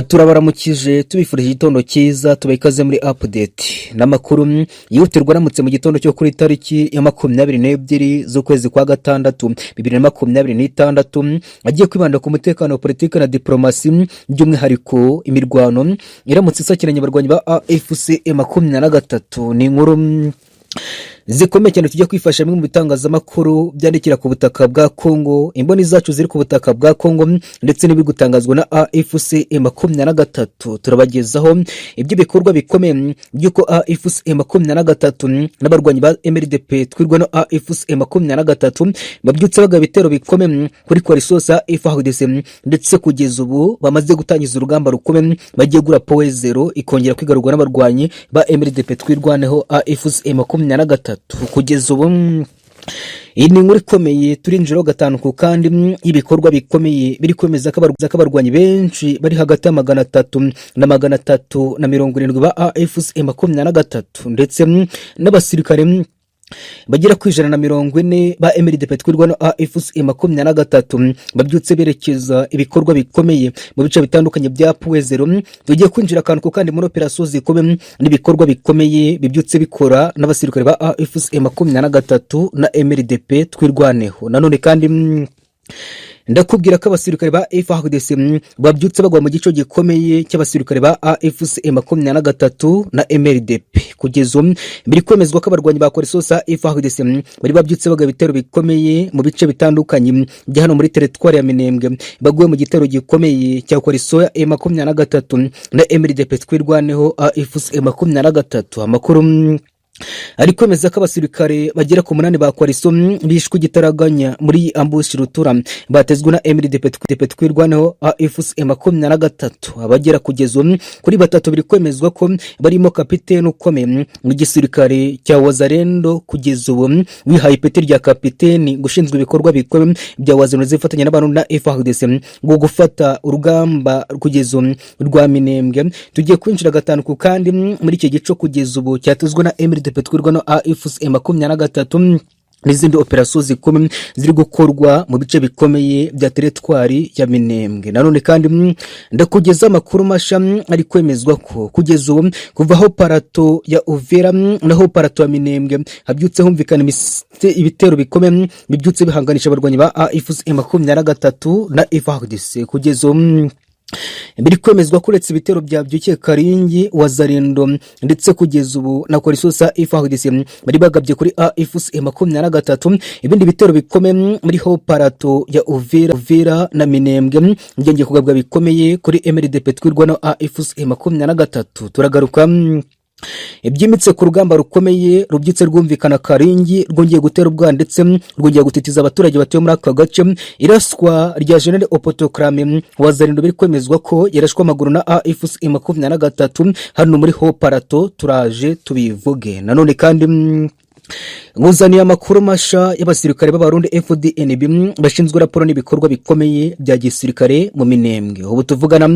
Turabaramukije tubifurije igitondo cyiza tubaha ikaze muri update n'amakuru yihutirwa aramutse mu gitondo cyo kuri tariki ya 22 z'ukwezi kwa gatandatu 2026 agiye kwibanda ku mutekano wa politiki na diplomasi by'umwihariko imirwano iramutse isakiranye abarwanyi ba AFC M23 ni inkuru zikomeye cyane tujya kwifasha mu bitangazamakuru byandikira ku butaka bwa Kongo, imboni zacu ziri ku butaka bwa Kongo ndetse n'ibiri gutangazwa na AFC M23. Turabagezaho ibyo bikorwa bikomeye by'uko AFC M23 n'abarwanyi ba MRDP twirwa no AFC M23 babyutse baga bitero bikomeye kuri coalition ya FARDC ndetse kugeza ubu bamaze gutangiza urugamba rukomeye bagiye gura power zero ikongera kwigarurwa n'abarwanyi ba MRDP twirwaneho AFC M23 kugeza ubu. Iyi ni inkuru ikomeye turinjiro gatanu ku kandi ibikorwa bikomeye biri kwemeza ko abarwanyi benshi bari hagati ya 300 na 370 ba AFC M23 ndetse n'abasirikare bagera ku 140 ba MRDP twirwa no AFC M23 babyutse berekeza ibikorwa bikomeye mu bice bitandukanye bya Puezero. Tugiye kwinjira akantu kandi muri operation zikomeye n'ibikorwa bikomeye bibyutse bikora n'abasirikare ba AFC M23 na MRDP twirwaneho. Nanone kandi ndakubwira ko abasirikare ba FARDC babyutse bagwa mu gico gikomeye cy'abasirikare ba AFC M23 na MRDP. Kugeza biri kwemezwa ko abarwanyi ba coalition ya FARDC bari babyutse baga bitero bikomeye mu bice bitandukanye bya hano muri territoire ya Minembwe, baguye mu gitero gikomeye cya coalition ya M23 na MRDP twirwaneho AFC M23. Amakuru ari kwemeza ko abasirikare bagera ku 8 ba coalition bishwe gitaraganya muri ambush rutura batezwe na MRDP twirwaneho AFC M23. Abagera kugeza kuri batatu biri kwemezwa ko barimo kapiteni ukomeye mu gisirikare cya Wazalendo kugeza ubu wihaye ipeti rya kapiteni gushinzwe ibikorwa bikomeye bya Wazalendo zifatanya n'abantu na FARDC ngo gufata urugamba kugeza rwa Minembwe. Tugiye kwinjira gatanu ku kandi muri iki gico kugeza ubu cyatezwe na MRDP twirwa no AFC M23 n'izindi operation zikomeye ziri gukorwa mu bice bikomeye bya territoire ya Minembwe. Nanone kandi ndakugeza amakuru masha ari kwemezwa ko kugeza ubu kuva aho parato ya Uvira naho parato ya Minembwe habyutse humvikana ibitero bikomeye bibyutse bihanganisha abarwanyi ba AFC M23 na FARDC. Kugeza ubu biri kwemezwa ko uretse ibitero byabyukiye Karingi Wazalendo ndetse kugeza ubu na coalition ya FARDC bari bagabye kuri AFC M23 ibindi bitero bikomeye muri ho parato ya Uvira na Minembwe ngenge kugabwa bikomeye kuri MRDP twirwa no AFC M23. Turagaruka ibyimitse ku rugamba rukomeye rubyitse rwumvikana Karingi rwongeye gutera ubwa ndetse rwongeye gutitiza abaturage batuye muri aka gace. Iraswa rya General Opotokrame Wazalendo biri kwemezwa ko yarashwa amaguru na AFC M23 hano muri ho parato turaje tubivuge. Nanone kandi nguzaniye amakuru masha y'abasirikare b'abarundi FDNB bashinzwe raporo n'ibikorwa bikomeye bya gisirikare mu Minembwe. Ubu tuvugana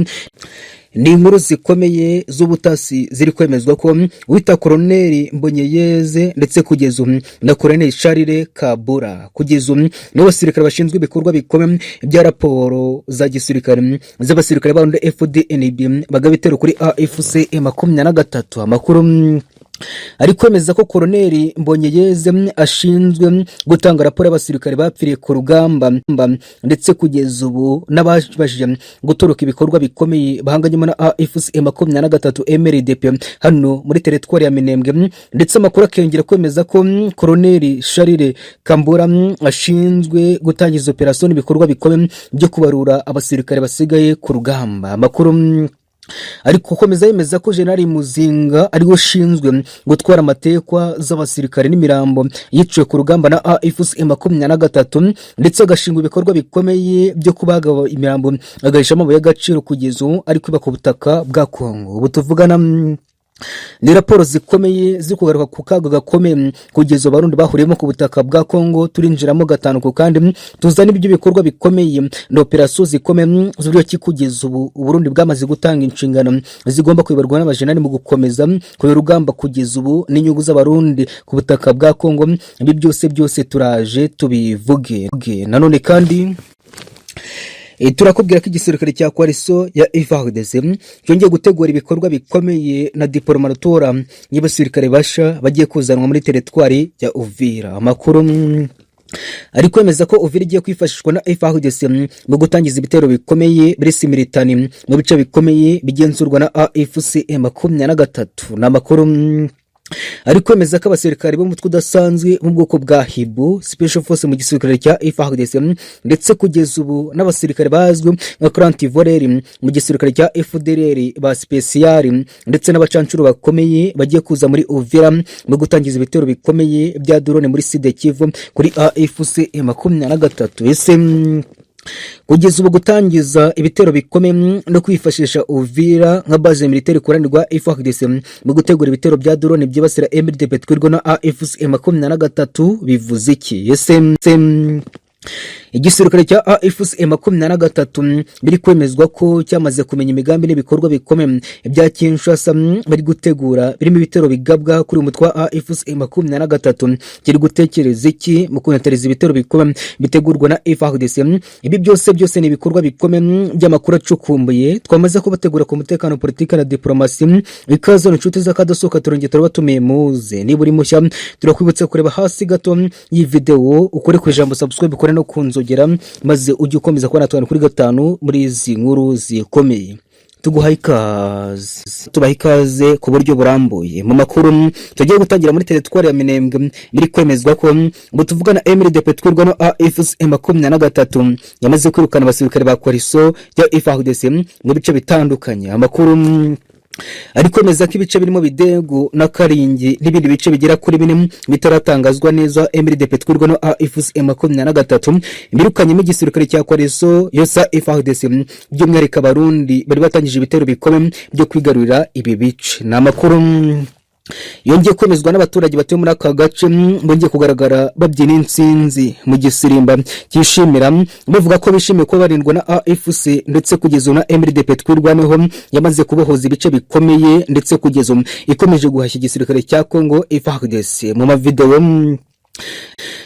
ni inkuru zikomeye z'ubutasi ziri kwemezwa ko wita Colonel Mbonyeyeze ndetse kugeza na Colonel Charles Kabura kugeza n'abasirikare bashinzwe ibikorwa bikomeye bya raporo za gisirikare z'abasirikare b'abarundi FDNB bagabitero kuri AFC M23. Amakuru ari kwemeza ko Colonel Mbonyeyeze ashinzwe gutanga raporo y'abasirikare bapfiriye ku rugamba ndetse kugeza ubu n'abashije gutoroka ibikorwa bikomeye bahanganyemo na AFC M23 MRDP hano muri territoire ya Minembwe. Ndetse amakuru akengera kwemeza ko Colonel Charles Kambura ashinzwe gutangiza operation ibikorwa bikomeye byo kubarura abasirikare basigaye ku rugamba. Amakuru ariko komeza yemeza ko General Muzinga ari ushinzwe gutwara amatekwa z'abasirikare n'imirambo yiciwe ku rugamba na AFC M23 ndetse agashingwa ibikorwa bikomeye byo kubaga imirambo agahisha amabuye y'agaciro kugeza ari kwiba ku butaka bwa Kongo. Ubu tuvugana ni raporo zikomeye zikugaruka ku kaga gakomeye kugeza abarundi bahuriyemo ku butaka bwa Kongo. Turinjiramo gatanu ku kandi tuzana ibyo bikorwa bikomeye na operation zikomeye zuriyo kigeza ubu Burundi bwamaze gutanga inshingano zigomba kwibarwa n'abajenani mu gukomeza ku rugamba kugeza ubu n'inyungu z'abarundi ku butaka bwa Kongo. Ibi byose turaje tubivuge. Nanone kandi Turakubwira ko igisirikare cya Coalition ya FARDC cyongeye gutegura ibikorwa bikomeye na diplomatura y'abasirikare basha bagiye kuzanwa muri teritwari ya Uvira. Amakuru ari kwemeza ko Uvira igiye kwifashishwa na FARDC mu gutangiza ibitero bikomeye biri simultane mu bice bikomeye bigenzurwa na AFC M23. N'amakuru ari kwemeza ko abasirikare bo mutwe udasanzwe mu bwoko bwa Hibu Special Force mu gisirikare cya FARDC ndetse kugeza ubu n'abasirikare bazwi nka Cranti Voleri mu gisirikare cya FDLR ba Special ndetse n'abacancuro bakomeye bagiye kuza muri Uvira mu gutangiza ibitero bikomeye bya drone muri Sud Kivu kuri AFC M23. Ese kugeza ubu gutangiza ibitero bikomeye no kwifashisha Uvira nka base militaire kuranirwa FARDC mu gutegura ibitero bya drone byibasira MDP twirwa na AFC M23 bivuze iki? Ese igisirikare cya AFC M23 biri kwemezwa ko cyamaze kumenya imigambi n'ibikorwa bikomeye bya Kinshasa bari gutegura birimo ibitero bigabwa kuri umutwe wa AFC M23. Kiri gutekereza iki mu kunetereza ibitero bikomeye bitegurwa na FARDC? Ibi byose ni ibikorwa bikomeye by'amakuru acukumbuye twamaze kubategura ku mutekano, politika na diplomasi. Ikaze inshuti z'akadasohoka turongera turabatumiye muze. Niba uri mushya turakwibutsa kureba hasi gato iyi video ukore ku ijambo subscribe ukore no kunzogera maze ujye ukomeza kubona 5 kuri 5 muri izi nkuru zikomeye. Tuguhaye ikaze ku buryo burambuye mu makuru tugiye gutangira muri teritwari ya Minembwe. Biri kwemezwa ko ngo tuvugana MDP twirwa no AFC M23 yamaze kwirukana abasirikare ba Coalition ya FARDC mu bice bitandukanye. Amakuru ari kwemeza ko ibice birimo Bidego na Karingi n'ibindi bice bigera kuri 4 bitaratangazwa neza MDP twirwa no AFC M23 birukanye mu gisirikare cya Coalition yose FARDC by'umwihariko abarundi bari batangije ibitero bikomeye byo kwigarurira ibi bice. N'amakuru yongeye kwemezwa n'abaturage batuye muri aka gace bongeye kugaragara babyina insinzi mu gisirimba cyishimira bavuga ko bishimiye ko barindwa na AFC ndetse kugeza na MDP twirwaneho yamaze kubohoza ibice bikomeye ndetse kugeza ikomeje guhashya igisirikare cya Congo FARDC. Mu mavideo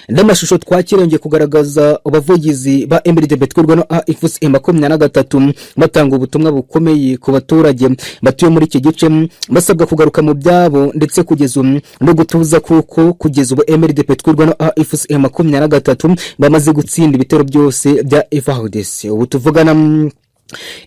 n'amashusho twakirengeye kugaragaza abavugizi ba MDP twirwa no AFC M23 batanga ubutumwa bukomeye ku baturage batuye muri iki gice basabwa kugaruka mu byabo ndetse kugeza no gutuza kuko kugeza ubu MDP twirwa no AFC M23 bamaze gutsinda ibitero byose bya FARDC. Ubu tuvugana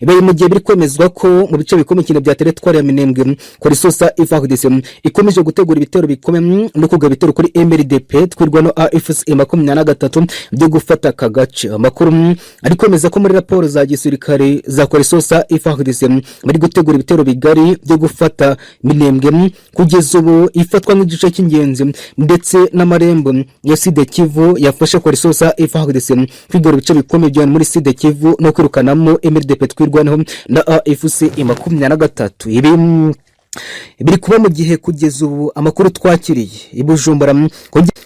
ibaye mu gihe biri kwemezwa ko mu bice bikomeye bya teritwari ya Minembwe Coalition ya FARDC ikomeje gutegura ibitero bikomeye no kugaba ibitero kuri MDP twirwa no AFC M23 byo gufata aka gace. Amakuru ari kwemeza ko muri raporo za gisirikare za Coalition ya FARDC bari gutegura ibitero bigari byo gufata Minembwe kugeza ubu ifatwa nk'igice cy'ingenzi ndetse n'amarembo ya Sud Kivu yafasha Coalition ya FARDC kwigarura ibice bikomeye byo muri Sud Kivu no kwirukanamo MDP twirwaneho na AFC M23. Ibi biri kuba mu gihe kugeza ubu amakuru twakiriye ibujumbura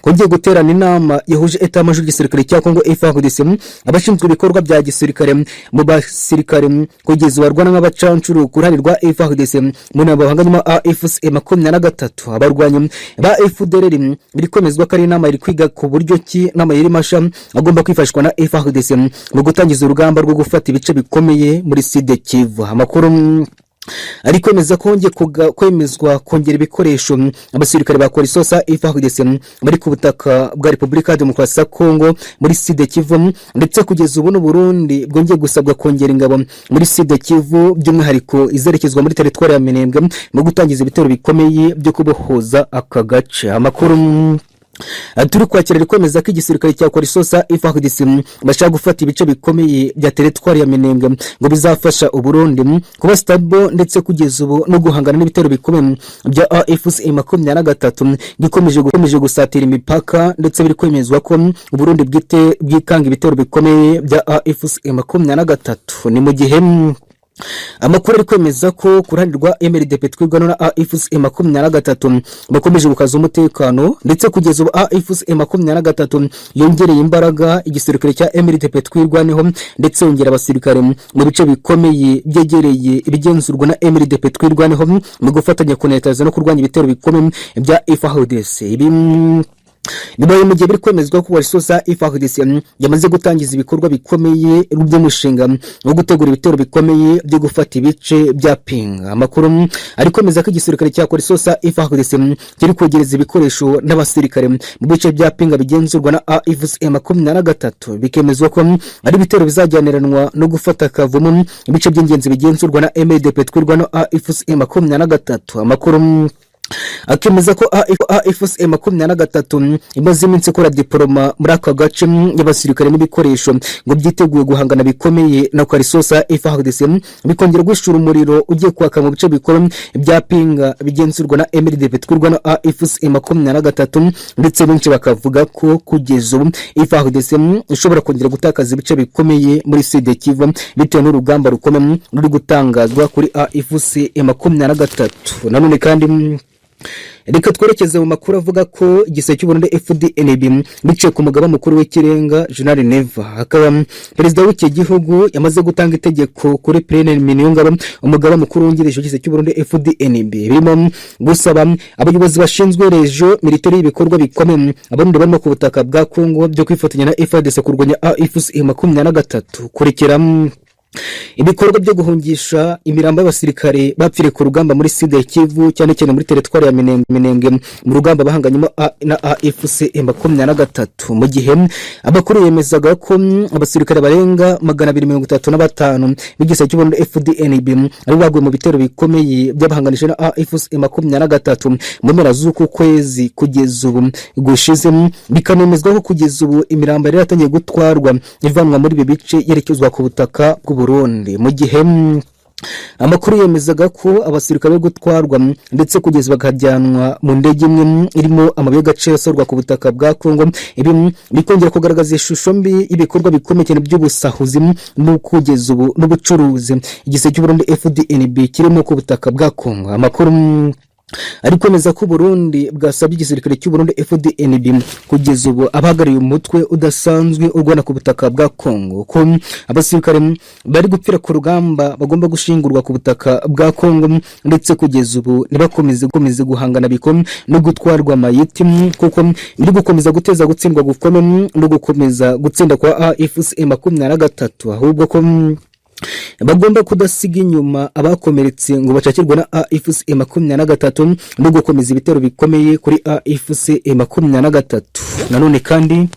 kongeye guterana inama yahuje eta major gisirikare cya Congo FARDC abashinzwe ibikorwa bya gisirikare mu basirikare kugeza barwana n'abacancuru kuranirwa FARDC mu nabo bahanganyuma AFC M23 abarwanya ba FDLR. Biri kwemezwa ko ari inama iri kwiga ku buryo ki nama yiri masha agomba kwifashishwa na FARDC mu gutangiza urugamba rwo gufata ibice bikomeye muri Sud Kivu. Amakuru ari kwemeza ko kwemezwa kongera ibikoresho abasirikare ba Coalition ya FARDC bari ku butaka bwa Repubulika ya Demokarasi ya Kongo muri Sud Kivu ndetse kugeza ubu n'Uburundi bwongeye gusabwa kongera ingabo muri Sud Kivu by'umwihariko izerekezwa muri teritwari ya Minembwe mu gutangiza ibitero bikomeye byo kubohoza aka gace. Amakuru turi kwakira kwemeza ko igisirikare cya Coalition ya FARDC bashaka gufata ibice bikomeye bya teritwari ya Minembwe ngo bizafasha Uburundi kuba stable ndetse kugeza ubu no guhangana n'ibitero bikomeye bya AFC M23 gikomeje gusatira imipaka ndetse biri kwemezwa ko Uburundi bwikanga ibitero bikomeye bya AFC M23. Ni mu gihe amakuru ari kwemeza ko kuranirwa MDP twirwa na AFC M23 bakomeje gukaza umutekano ndetse kugeza ubu AFC M23 yongereye imbaraga igisirikare cya MDP twirwaneho ndetse yongera abasirikare mu bice bikomeye byegereye ibigenzurwa na MDP twirwaneho mu gufatanya kunetaza no kurwanya ibitero bikomeye bya FARDC. Ibi bibaye mu gihe biri kwemezwa ko Warisosa FARDC yamaze gutangiza ibikorwa bikomeye by'umushinga wo gutegura ibitero bikomeye byo gufata ibice bya Pinga. Amakuru ari kwemeza ko igisirikare cya Warisosa FARDC kiri kwegereza ibikoresho n'abasirikare mu bice bya Pinga bigenzurwa na AFC M23, bikemezwa ko ari ibitero bizajyaniranwa no gufata kavumu ibice by'ingenzi bigenzurwa na MDP twirwa no AFC M23. Amakuru akemeza ko AFC M23 imaze iminsi ikora diploma muri aka gace y'abasirikare n'ibikoresho ngo byiteguye guhangana bikomeye na Warisosa FARDC, bikongera gushura umuriro ugiye kwaka mu bice bikora bya Pinga bigenzurwa na MDP twirwa na AFC M23, ndetse benshi bakavuga ko kugeza ubu FARDC ishobora kongera gutakaza ibice bikomeye muri Sud Kivu bitewe n'urugamba rukomeye ruri gutangazwa kuri AFC M23. Nanone kandi reka twerekeze mu makuru avuga ko igisirikare cy'u Burundi FDNB biciye ku mugaba mukuru w'ikirenga General Neva, akaba perezida w'iki gihugu yamaze gutanga itegeko kuri Prenel Miniyongabo, umugaba mukuru wungirije w'igisirikare cy'u Burundi FDNB, birimo gusaba abayobozi bashinzwe rejo militari y'ibikorwa bikomeye abarundi barimo ku butaka bwa Kongo byo kwifatanya na FARDC kurwanya AFC M23, kurekera ibikorwa byo guhungisha imirambo y'abasirikare bapfire ku rugamba muri Sud Kivu, cyane cyane muri teritwari ya Minembwe mu rugamba bahanganyemo na AFC M23, mu gihe abakuru yemezaga ko abasirikare barenga 235 b'igisirikare cy'u Burundi FDNB ari baguye mu bitero bikomeye by'abahanganije na AFC M23 mu mpera z'uku kwezi kugeza ubu gushize, bikanemezwa ko kugeza ubu imirambo yari yatangiye gutwarwa ivanwa muri ibi bice yerekezwa ku butaka Burundi, mu gihe amakuru yemezaga ko abasirikare bari gutwarwa ndetse kugeza bakajyanwa mu ndege imwe irimo amabuye y'agaciro asorwa ku butaka bwa Kongo. Ibi bikongera kugaragaza ishusho mbi y'ibikorwa bikomeye cyane by'ubusahuzi n'ukugeza ubu n'ubucuruzi igisirikare cy'u Burundi FDNB kirimo ku butaka bwa Kongo. Amakuru ariko kwemeza ko Burundi bwasabye igisirikare cy'u Burundi FDNB kugeza ubu abahagariye umutwe udasanzwe urwana ku butaka bwa Kongo, ko abasirikare bari gupfira ku rugamba bagomba gushingurwa ku butaka bwa Kongo, ndetse kugeza ubu nibakomeze guhangana bikomeye no gutwarwa amayiti, kuko biri gukomeza guteza gutsindwa gukomeye no gukomeza gutsinda kwa AFC M23, ahubwo ko bagomba kudasiga inyuma abakomeretse ngo bacakirwa na AFC M23 no gukomeza ibitero bikomeye kuri AFC M23. Nanone kandi